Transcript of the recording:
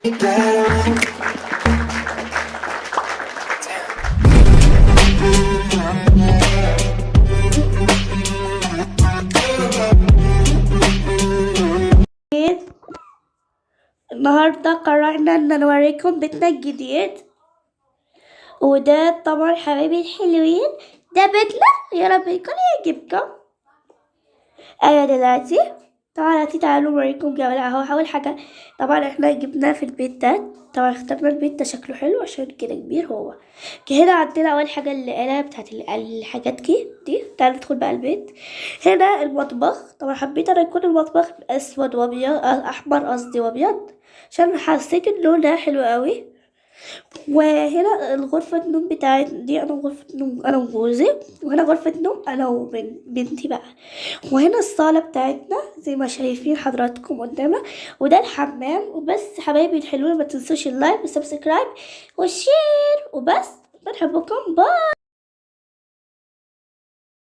النهاردة قررنا ان نوريكم بيتنا الجديد، وده طبعا حبايبي الحلوين ده بيتنا، يا رب يكون يعجبكم. انا دلوقتي طبعا تعالوا نوريكم جمال اهو. اول حاجة طبعا احنا جبناه في البيت ده، طبعا اخترنا البيت ده شكله حلو عشان كده كبير هو. هنا عندنا اول حاجة الآلة بتاعت الحاجات دي. تعالوا ندخل بقى البيت. هنا المطبخ، طبعا حبيت انا يكون المطبخ اسود وابيض، احمر قصدي وابيض، عشان حسيت اللون ده حلو قوي. وهنا الغرفة النوم بتاعتي دي، أنا غرفة نوم أنا وجوزي، وهنا غرفة نوم أنا وبنتي بقى. وهنا الصالة بتاعتنا زي ما شايفين حضراتكم قدامنا، وده الحمام. وبس حبايبي الحلوين، ما تنسوش اللايك والسبسكرايب والشير، وبس بنحبكم، باي.